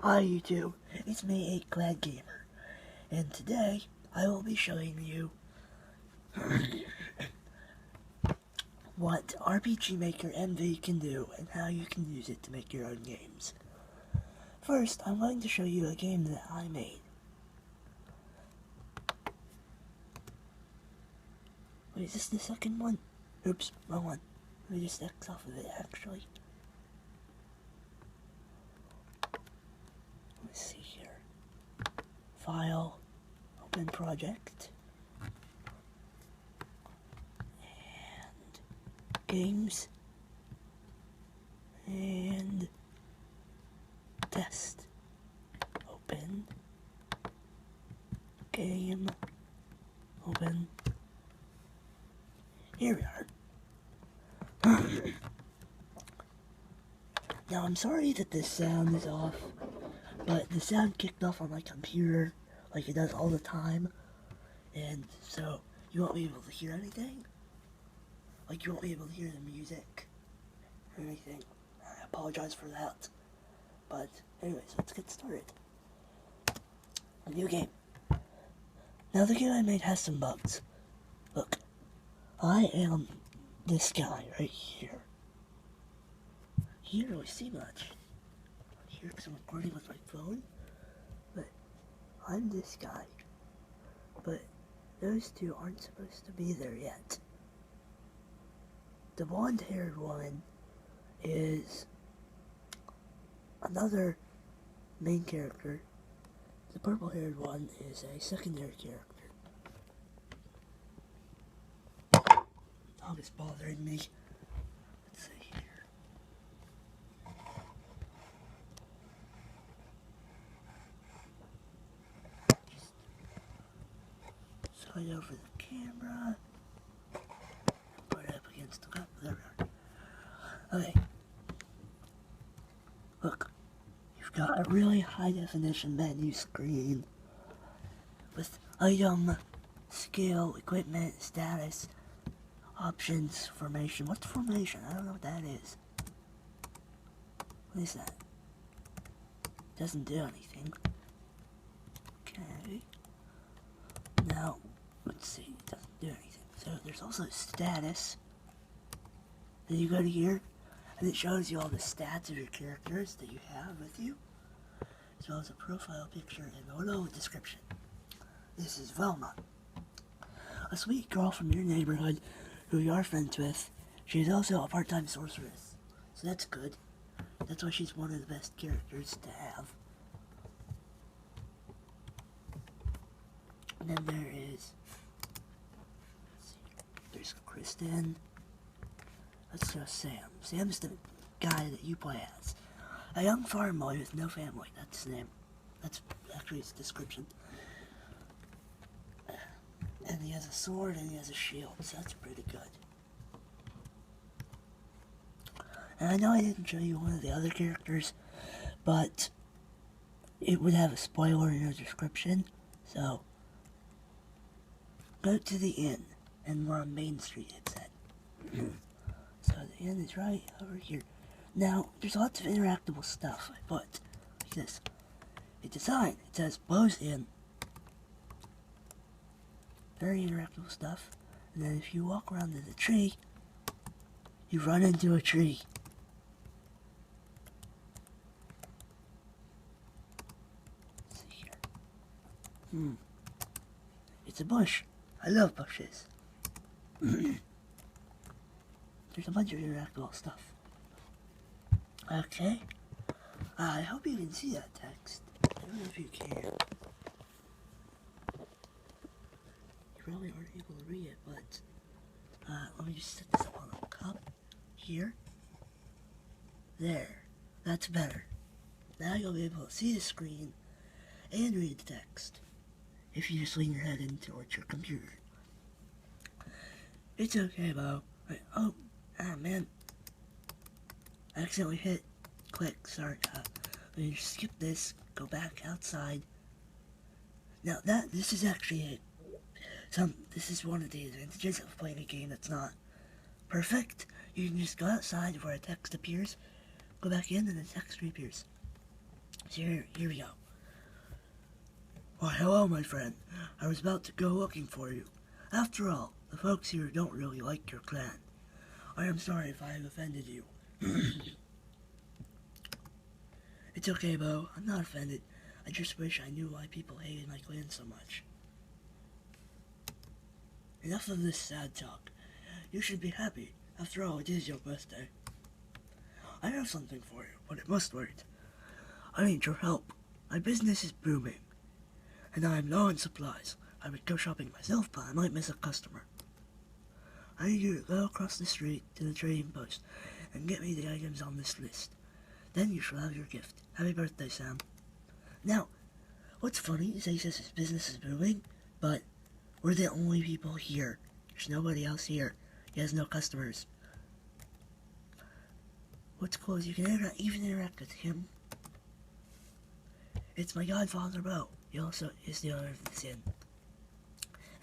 Hi YouTube, it's me, 8Glad Gamer, and today I will be showing you what RPG Maker MV can do and how you can use it to make your own games. First, I'm going to show you a game that I made. Wait, is this the second one? Oops, wrong one. Let me just X off of it actually. Let's see here. File, open project, and games, and test. Open, game, open. Here we are. Now I'm sorry that the sound is off, but the sound kicked off on my computer like it does all the time, and so you won't be able to hear anything. Like you won't be able to hear the music or anything. I apologize for that. But anyways, let's get started. A new game. Now the game I made has some bugs. Look, I am this guy right here. You can't really see much here because I'm recording with my phone, but I'm this guy. But those two aren't supposed to be there yet. The blonde-haired one is another main character. The purple-haired one is a secondary character. Dog is bothering me. Let's see here. Just slide over the camera. Put it up against the cup. There we are. Okay. Look. You've got a really high definition menu screen with item, skill, equipment, status, options, formation. What's formation? I don't know what that is. What is that? Doesn't do anything. Okay. Now, let's see. It doesn't do anything. So there's also status. Then you go to here, and it shows you all the stats of your characters that you have with you, as well as a profile picture and a little description. This is Velma, a sweet girl from your neighborhood who you are friends with. She is also a part-time sorceress, so that's good. That's why she's one of the best characters to have. And then there is, let's see, there's Kristen. Let's go Sam. Sam's the guy that you play as. A young farm boy with no family. That's his name. That's actually his description. And he has a sword and he has a shield, so that's pretty good. And I know I didn't show you one of the other characters, but it would have a spoiler in your description, so go to the inn, and we're on Main Street, it said. So the inn is right over here. Now, there's lots of interactable stuff I put, like this. It's a sign, it says Bo's Inn. Very interactable stuff. And then if you walk around to the tree, you run into a tree. Let's see here. It's a bush. I love bushes. There's a bunch of interactable stuff. Okay. I hope you can see that text. I don't know if you can. You probably aren't able to read it, but let me just set this up on a cup. Here. There. That's better. Now you'll be able to see the screen and read the text if you just lean your head in towards your computer. It's okay, Bo. Oh, man. I accidentally hit click. Sorry. Let me just skip this. Go back outside. Now this is actually this is one of the advantages of playing a game that's not perfect. You can just go outside where a text appears, go back in, and the text reappears. So here we go. Why, hello, my friend. I was about to go looking for you. After all, the folks here don't really like your clan. I am sorry if I have offended you. It's okay, Bo. I'm not offended. I just wish I knew why people hated my clan so much. Enough of this sad talk. You should be happy. After all, it is your birthday. I have something for you, but it must wait. I need your help. My business is booming, and I am low on supplies. I would go shopping myself, but I might miss a customer. I need you to go across the street to the trading post and get me the items on this list. Then you shall have your gift. Happy birthday, Sam. Now, what's funny is that he says his business is booming, but we're the only people here. There's nobody else here. He has no customers. What's cool is you can even interact with him. It's my godfather, Bo. He also is the owner of this inn.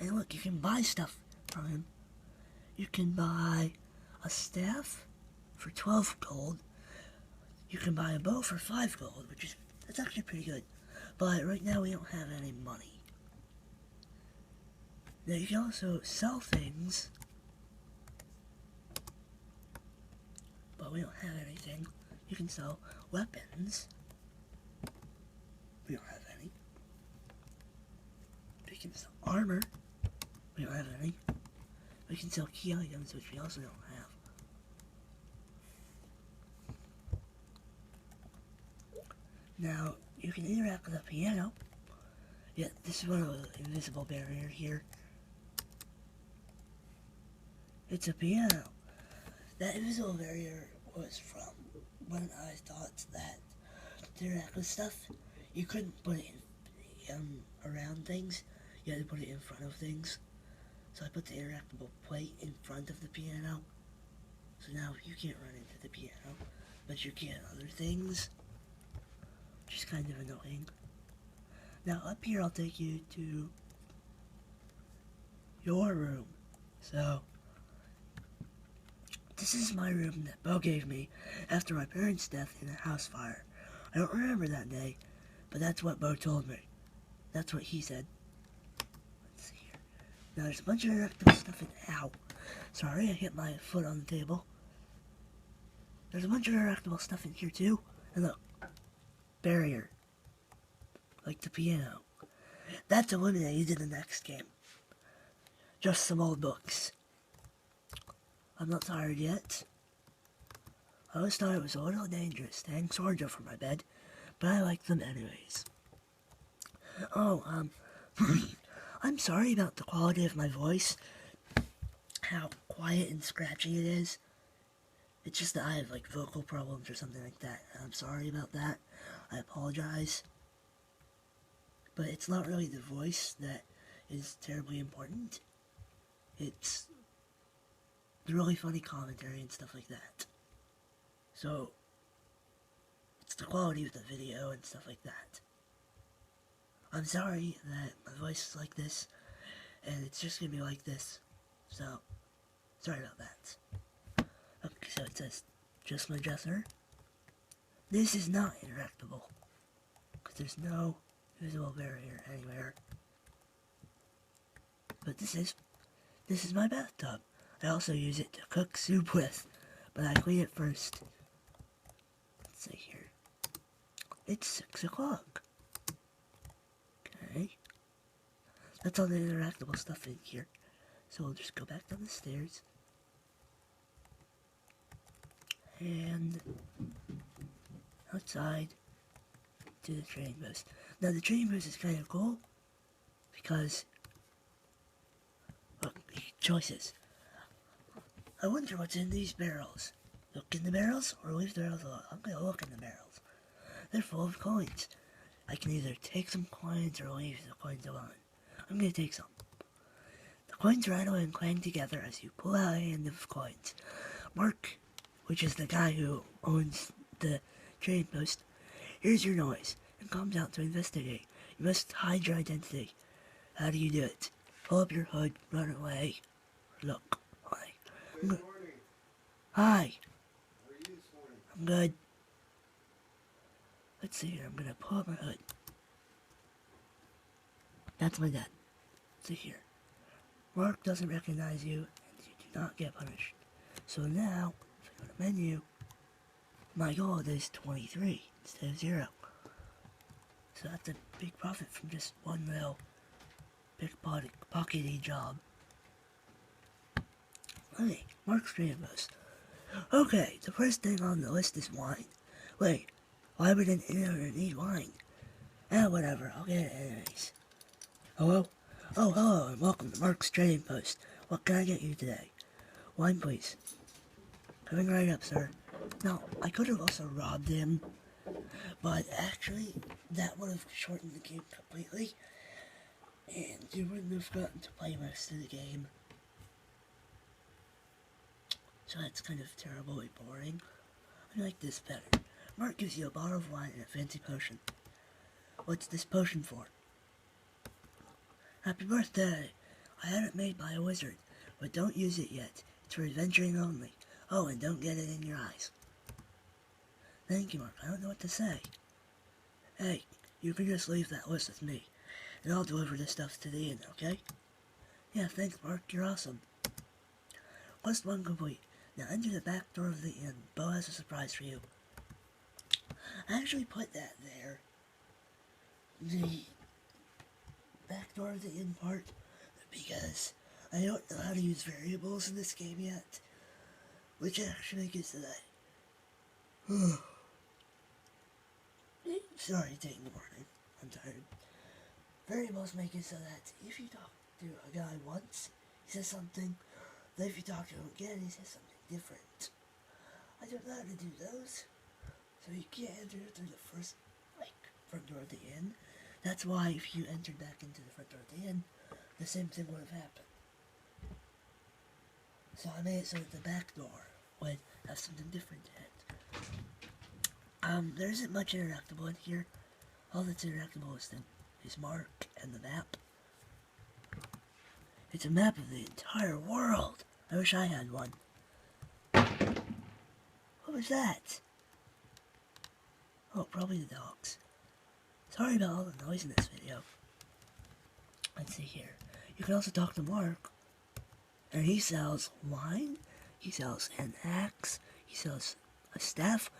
And look, you can buy stuff from him. You can buy a staff for 12 gold. You can buy a bow for 5 gold, that's actually pretty good. But right now we don't have any money. Now you can also sell things, but we don't have anything. You can sell weapons. We don't have any. We can sell armor. We don't have any. We can sell key items, which we also don't have. Now, you can interact with a piano. Yeah, this is one of the invisible barrier here. It's a piano. That invisible barrier was from when I thought that to interact with stuff, you couldn't put it in around things. You had to put it in front of things. So I put the interactable plate in front of the piano. So now you can't run into the piano, but you can other things, which is kind of annoying. Now up here I'll take you to your room. So this is my room that Bo gave me after my parents' death in a house fire. I don't remember that day, but that's what Bo told me. That's what he said. Let's see here. Now there's a bunch of interactable stuff in. Ow. Sorry, I hit my foot on the table. There's a bunch of interactable stuff in here too. And look. Barrier. Like the piano. That's eliminated in the next game. Just some old books. I'm not tired yet. I always thought it was a little dangerous to hang swords over my bed, but I like them anyways. Oh, I'm sorry about the quality of my voice, how quiet and scratchy it is. It's just that I have like vocal problems or something like that. I'm sorry about that. I apologize. But it's not really the voice that is terribly important. It's the really funny commentary and stuff like that. So, it's the quality of the video and stuff like that. I'm sorry that my voice is like this, and it's just gonna be like this. So, sorry about that. Okay, so it says, just my dresser. This is not interactable, because there's no visible barrier anywhere. But this is my bathtub. I also use it to cook soup with, but I clean it first. Let's see here. It's 6 o'clock. Okay. That's all the interactable stuff in here. So we'll just go back down the stairs. And outside to the trading post. Now the trading post is kind of cool because, look, choices. I wonder what's in these barrels. Look in the barrels or leave the barrels alone. I'm gonna look in the barrels. They're full of coins. I can either take some coins or leave the coins alone. I'm gonna take some. The coins rattle and clang together as you pull out a hand of coins. Mark, which is the guy who owns the trading post, hears your noise and comes out to investigate. You must hide your identity. How do you do it? Pull up your hood, run away. Look. Good morning. Hi. How are you this morning? I'm good. Let's see here, I'm gonna pull up my hood. That's my dad. See here. Mark doesn't recognize you, and you do not get punished. So now, if I go to menu, my gold is 23 instead of 0. So that's a big profit from just one little pickpockety job. Okay, Mark's trading post. Okay, the first thing on the list is wine. Wait, why would an inner need wine? Whatever, I'll get it anyways. Hello? Oh, hello, and welcome to Mark's Trading Post. What can I get you today? Wine, please. Coming right up, sir. Now, I could have also robbed him, but actually, that would have shortened the game completely, and you wouldn't have gotten to play most of the game. So that's kind of terribly boring. I like this better. Mark gives you a bottle of wine and a fancy potion. What's this potion for? Happy birthday! I had it made by a wizard, but don't use it yet. It's for adventuring only. Oh, and don't get it in your eyes. Thank you, Mark. I don't know what to say. Hey, you can just leave that list with me, and I'll deliver the stuff to the inn, okay? Yeah, thanks, Mark. You're awesome. Quest 1 complete. Now enter the back door of the inn. Bo has a surprise for you. I actually put that there. The back door of the inn part, because I don't know how to use variables in this game yet, which actually gets to that. Sorry, taking the morning. I'm tired. Variables make it so that if you talk to a guy once, he says something, then if you talk to him again, he says something different. I don't know how to do those, so you can't enter through the first, front door of the inn. That's why if you entered back into the front door of the inn, the same thing would have happened. So I made it so that the back door would have something different in it. There isn't much interactable in here. All that's interactable is Mark and the map. It's a map of the entire world. I wish I had one. What was that? Oh, probably the dogs. Sorry about all the noise in this video. Let's see here. You can also talk to Mark. And he sells wine. He sells an axe. He sells a staff,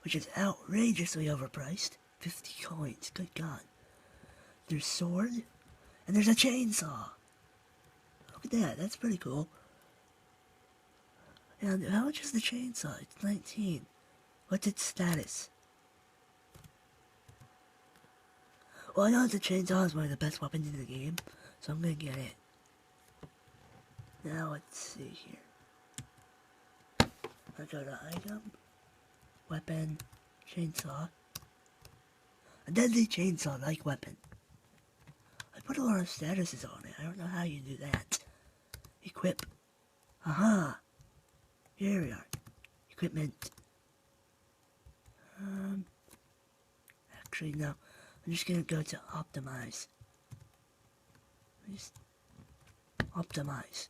which is outrageously overpriced. 50 coins. Good God. There's sword. And there's a chainsaw. Look at that. That's pretty cool. And how much is the chainsaw? It's 19. What's its status? Well, I know the chainsaw is one of the best weapons in the game, so I'm gonna get it. Now, let's see here. I go to item, weapon, chainsaw. A deadly chainsaw-like weapon. I put a lot of statuses on it. I don't know how you do that. Equip. Aha! Here we are. Equipment. Actually, no. I'm just gonna go to optimize. Just optimize.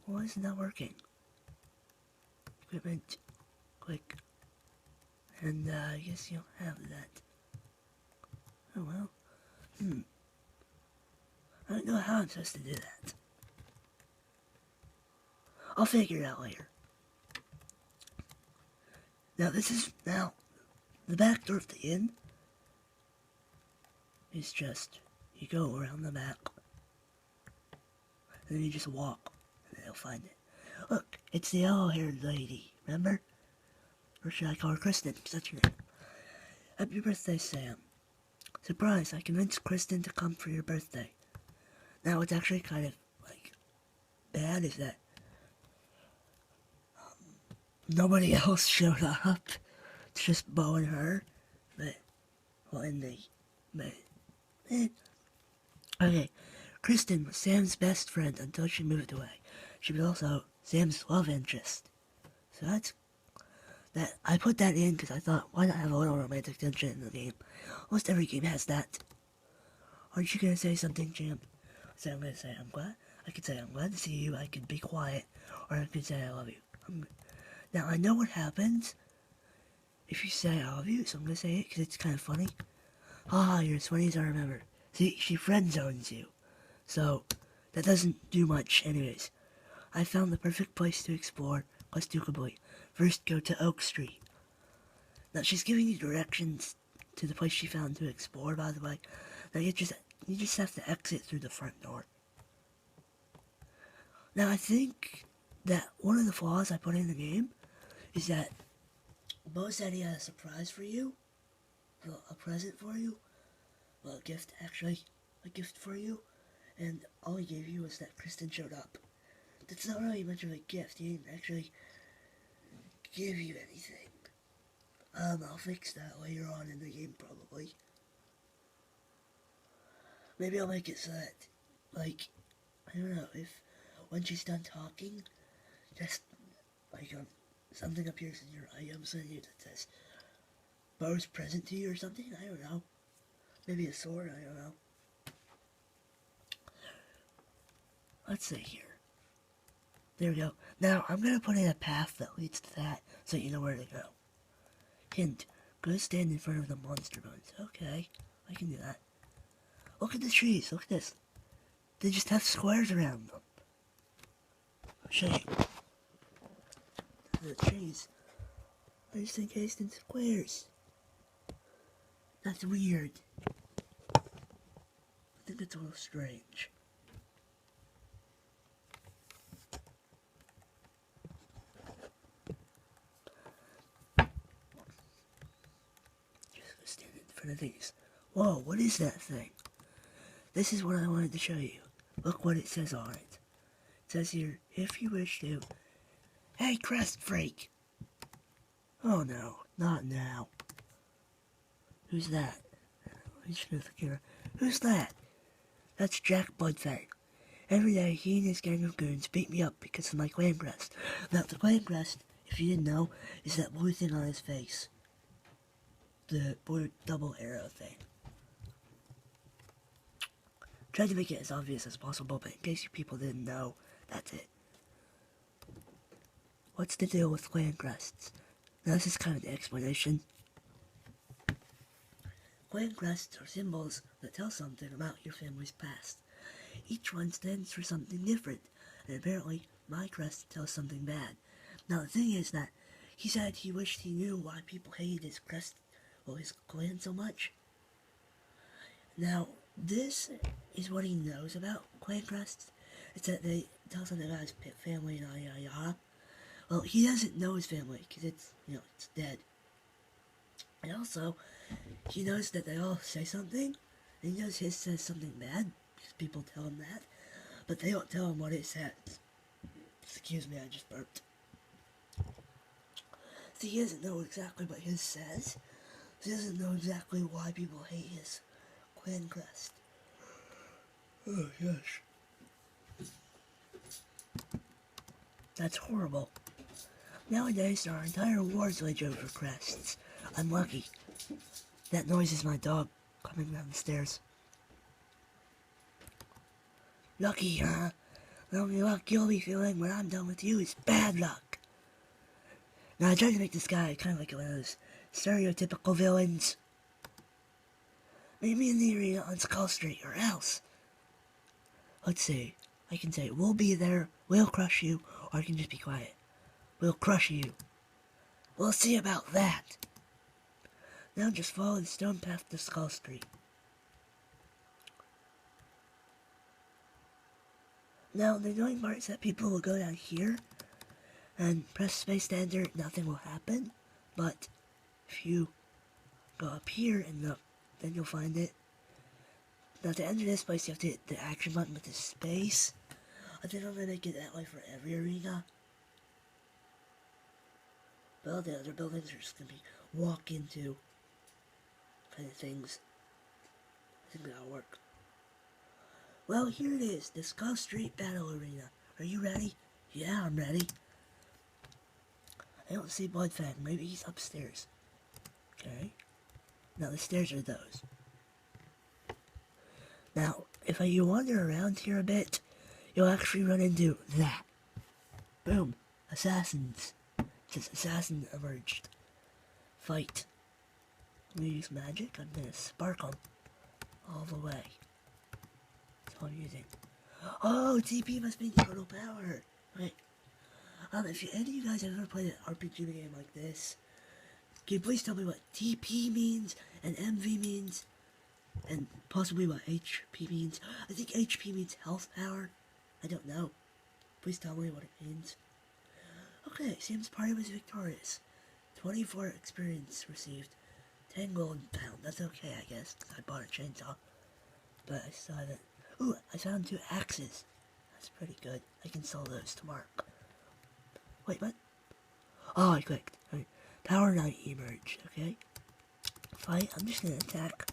Why isn't that working? Equipment. Click. And I guess you don't have that. Oh well. I don't know how I'm supposed to do that. I'll figure it out later. Now the back door of the inn is just, you go around the back, and then you just walk, and then you'll find it. Look, it's the yellow-haired lady, remember? Or should I call her Kristen, because that's her name. Happy birthday, Sam. Surprise, I convinced Kristen to come for your birthday. Now, what's actually kind of, bad is that nobody else showed up. It's just Bo and her, okay, Kristen was Sam's best friend until she moved away. She was also Sam's love interest. So I put that in because I thought, why not have a little romantic tension in the game? Almost every game has that. Aren't you gonna say something, champ? So I'm gonna say, I could say, I'm glad to see you, I could be quiet, or I could say, I love you. Now, I know what happens if you say I love you, so I'm gonna say it because it's kind of funny. Ah, you're as funny as I remember. See, she friend zones you. So, that doesn't do much anyways. I found the perfect place to explore West Dukaboy. First, go to Oak Street. Now, she's giving you directions to the place she found to explore, by the way. Now, you just have to exit through the front door. Now, I think that one of the flaws I put in the game is that Bo said he had a surprise for you. Well, a present for you. Well, a gift, actually. A gift for you. And all he gave you was that Kristen showed up. That's not really much of a gift. He didn't actually give you anything. I'll fix that later on in the game, probably. Maybe I'll make it so that, like, I don't know, if when she's done talking, just, like, something appears in your items menu that says Bo's present to you or something. I don't know. Maybe a sword, I don't know. Let's see here. There we go. Now, I'm gonna put in a path that leads to that, so you know where to go. Hint, go stand in front of the monster bones. Okay, I can do that. Look at the trees, look at this. They just have squares around them. I'll show you. The trees are just encased in squares. That's weird. I think it's a little strange. Just go stand in front of these. Whoa, what is that thing? This is what I wanted to show you. Look what it says on it. It says here, if you wish to. Hey, Crest Freak! Oh no, not now. Who's that? Who's that? That's Jack Bloodfang. Every day, he and his gang of goons beat me up because of my clan crest. Now, the clan crest, if you didn't know, is that blue thing on his face. The blue double arrow thing. Tried to make it as obvious as possible, but in case you people didn't know, that's it. What's the deal with clan crests? Now, this is kind of the explanation. Clan crests are symbols that tell something about your family's past. Each one stands for something different, and apparently, my crest tells something bad. Now, the thing is that he said he wished he knew why people hated his crest, well, his clan so much. Now, this is what he knows about clan crests. It's that they tell something about his family and yada yada yada. Well, he doesn't know his family, because it's, it's dead. And also, he knows that they all say something, and he knows his says something bad, because people tell him that, but they don't tell him what it says. Excuse me, I just burped. So he doesn't know exactly what his says, so he doesn't know exactly why people hate his clan crest. Oh, gosh. That's horrible. Nowadays, there are entire wars waged over crests. I'm lucky. That noise is my dog coming down the stairs. Lucky, huh? The only luck you'll be feeling when I'm done with you is bad luck. Now, I tried to make this guy kind of like one of those stereotypical villains. Meet me in the arena on Skull Street, or else. Let's see. I can say, we'll be there, we'll crush you, or I can just be quiet. We'll crush you. We'll see about that. Now just follow the stone path to Skull Street. Now, the annoying part is that people will go down here and press space to enter, nothing will happen. But if you go up here and look, then you'll find it. Now, to enter this place, you have to hit the action button with the space. I think I'm gonna make it that way for every arena. But all the other buildings are just gonna be walk into kind of things. I think that'll work. Well, here it is, the Skull Street Battle Arena. Are you ready? Yeah, I'm ready. I don't see Bloodfang. Maybe he's upstairs. Okay. Now, the stairs are those. Now, if you wander around here a bit, you'll actually run into that. Boom. Assassins. It says assassin emerged. fight. I'm gonna use magic. I'm gonna spark them all the way. That's all I'm using. Oh, TP must be total power. Wait. If any of you guys have ever played an RPG game like this, can you please tell me what TP means and MV means, and possibly what HP means? I think HP means health power. I don't know. Please tell me what it means. Okay, seems party was victorious. 24 experience received. 10 gold found. That's okay, I guess, because I bought a chainsaw. But I saw that. Ooh, I found 2 axes. That's pretty good. I can sell those to Mark. Wait, what? Oh, I clicked. Right. Power Knight emerged, okay? Fight, I'm just gonna attack.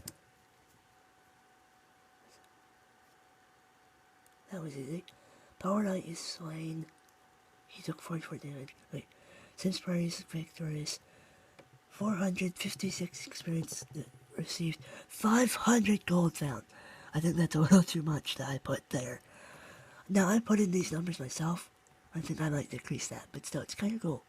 That was easy. Power Knight is slain. He took 44 damage. Wait. Since party is victorious, 456 experience received. 500 gold found. I think that's a little too much that I put there. Now, I put in these numbers myself. I think I might decrease that, but still, it's kind of cool.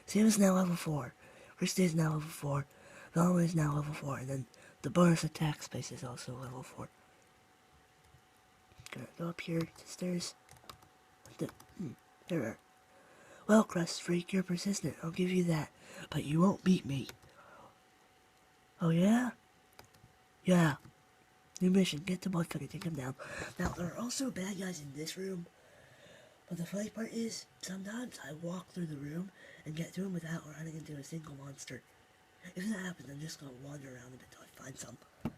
Sam is now level 4. Christy is now level 4. Velma is now level 4. And then the bonus attack space is also level 4. Gonna go up here to the stairs. There. Well, Crust Freak, you're persistent. I'll give you that. But you won't beat me. Oh, yeah? Yeah. New mission. Get the blood and take him down. Now, there are also bad guys in this room. But the funny part is, sometimes I walk through the room and get through them without running into a single monster. If that happens, I'm just gonna wander around a bit until I find some. Well,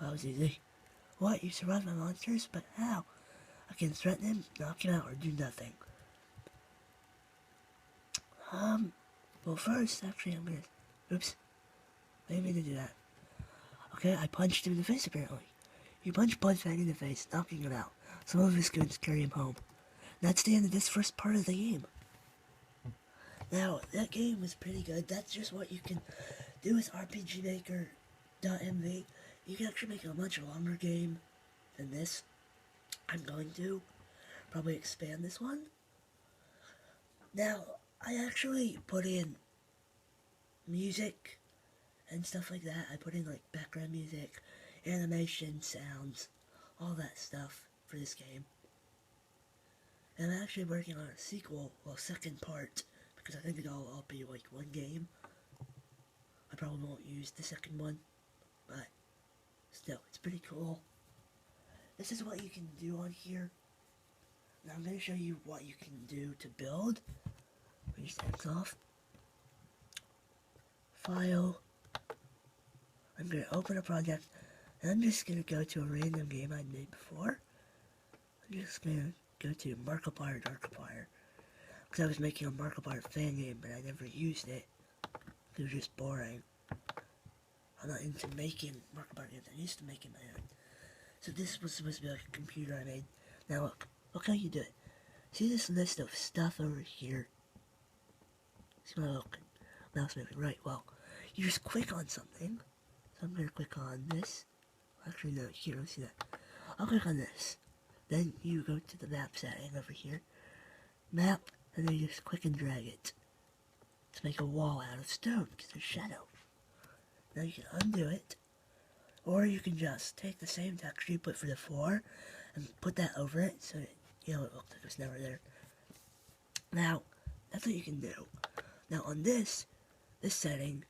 that was easy. What? You survived my monsters? But how? I can threaten him, knock him out, or do nothing. Well first, actually I'm gonna... Oops. I didn't mean to do that. Okay, I punched him in the face apparently. You punch Bloodfang in the face, knocking him out. Some of his goons carry him home. That's the end of this first part of the game. Now, that game was pretty good. That's just what you can do with RPGmaker.mv. You can actually make a much longer game than this. I'm going to probably expand this one. Now, I actually put in music and stuff like that. I put in like background music, animation, sounds, all that stuff for this game. And I'm actually working on a sequel, well, second part, because I think it'll all be like one game. I probably won't use the second one, but still, it's pretty cool. This is what you can do on here. Now I'm going to show you what you can do to build. Finish that off. File. I'm going to open a project, and I'm just going to go to a random game I made before. I'm just going to go to Markiplier Darkiplier, because I was making a Markiplier fan game, but I never used it. It was just boring. I'm not into making Markiplier games. I used to making my own. So this was supposed to be like a computer I made. Now look how you do it. See this list of stuff over here? See my little mouse moving, right? Well, you just click on something. So I'm gonna click on this. Actually, no, here, let's see that. I'll click on this. Then you go to the map setting over here. Map, and then you just click and drag it to make a wall out of stone, because there's shadow. Now you can undo it, or you can just take the same texture you put for the floor and put that over it, so it, you know, it looks like it's never there. Now, that's what you can do. Now on this setting,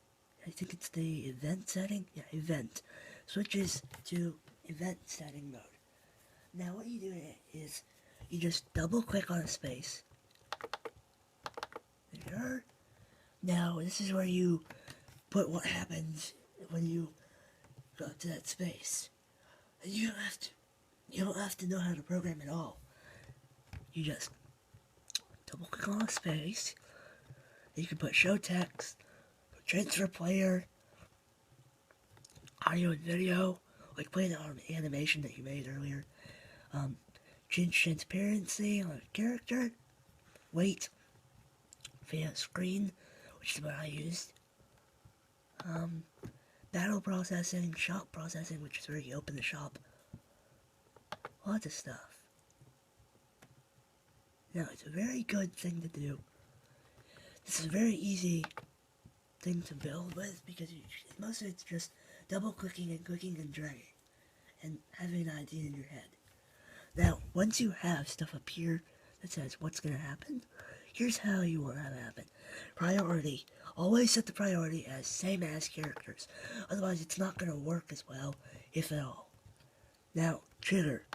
I think it's the event setting? Yeah, event. Switches to event setting mode. Now what you do is, you just double click on a space. There. Now this is where you put what happens when you go to that space. And you don't have to know how to program at all. You just double click on a space. You can put show text, transfer player, audio and video, like playing on an animation that you made earlier. Change transparency on a character, weight, fan screen, which is what I used. Battle processing, shop processing, which is where you open the shop. Lots of stuff. Now, it's a very good thing to do This is a very easy thing to build with because most of it's just double clicking and dragging and having an idea in your head. Now, once you have stuff up here that says what's going to happen, here's how you want that to happen. Priority. Always set the priority as same as characters. Otherwise, it's not going to work as well, if at all. Now, trigger.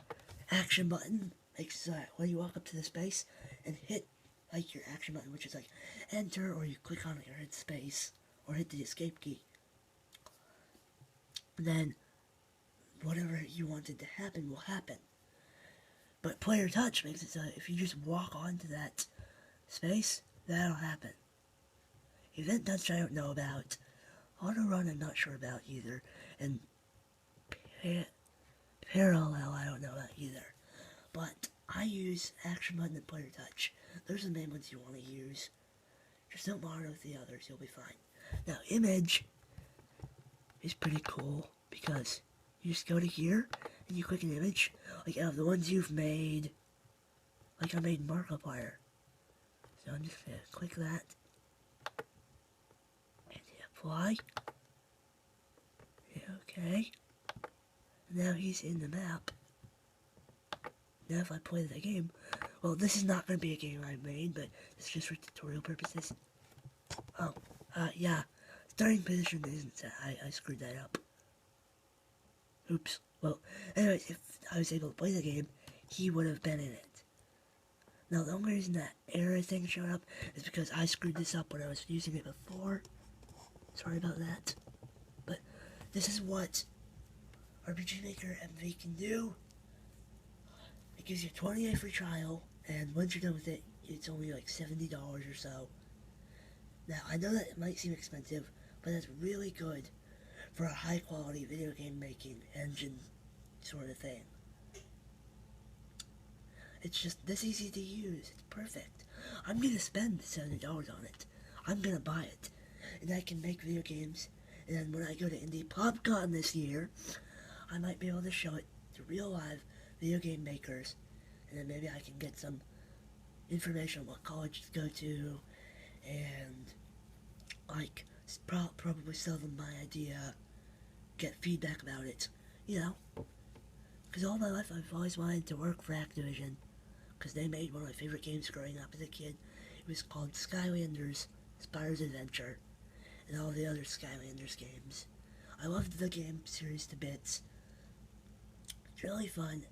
Action button makes when you walk up to the space and hit like your action button, which is like enter, or you click on it or hit space, or hit the escape key. Then, whatever you wanted to happen will happen. But player touch makes it so if you just walk onto that space, that'll happen. Event touch I don't know about. Auto run I'm not sure about either. And parallel I don't know about either. But I use action button and player touch. Those are the main ones you want to use. Just don't bother with the others, you'll be fine. Now image is pretty cool because you just go to here and you click an image. Like out of the ones you've made, like I made Markiplier. So I'm just gonna click that and hit apply. Okay. Now he's in the map. Now if I play the game, well this is not gonna be a game I made, but it's just for tutorial purposes. Oh, yeah. Starting position isn't set. I screwed that up. Oops. Well, anyways, if I was able to play the game, he would have been in it. Now, the only reason that error thing showed up is because I screwed this up when I was using it before. Sorry about that. But this is what RPG Maker MV can do. It gives you a 20-day free trial, and once you're done with it, it's only like $70 or so. Now, I know that it might seem expensive, but that's really good for a high-quality video game making engine sort of thing. It's just this easy to use. It's perfect. I'm gonna spend $70 on it. I'm gonna buy it. And I can make video games. And then when I go to Indie PopCon this year, I might be able to show it to real live video game makers. And then maybe I can get some information on what college to go to. And, like, probably sell them my idea. Get feedback about it. You know. Because all my life I've always wanted to work for Activision. Because they made one of my favorite games growing up as a kid. It was called Skylanders Spyro's Adventure, and all the other Skylanders games. I loved the game series to bits. It's really fun.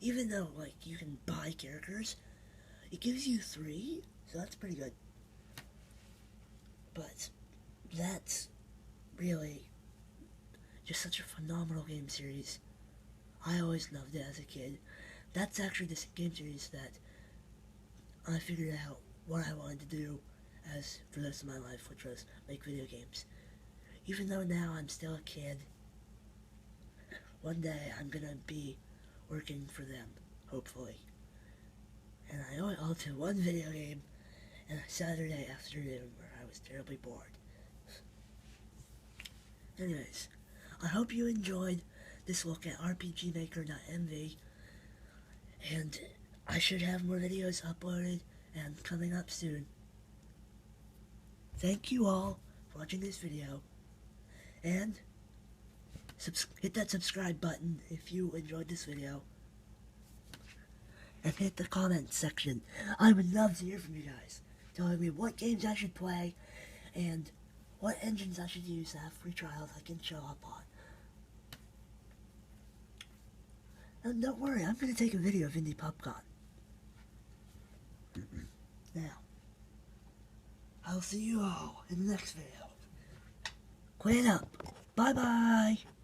Even though, like, you can buy characters, it gives you 3, so that's pretty good. But that's really just such a phenomenal game series. I always loved it as a kid. That's actually the game series that I figured out what I wanted to do as for the rest of my life, which was make video games. Even though now I'm still a kid, one day I'm gonna be working for them, hopefully. And I owe it all to one video game and a Saturday afternoon where I was terribly bored. Anyways, I hope you enjoyed this look at RPGmaker.mv, and I should have more videos uploaded and coming up soon. Thank you all for watching this video, and hit that subscribe button if you enjoyed this video, and hit the comment section. I would love to hear from you guys, telling me what games I should play, and what engines I should use to have free trials I can show up on. And don't worry, I'm going to take a video of Indie PopCon. Now, I'll see you all in the next video. Clean up. Bye-bye.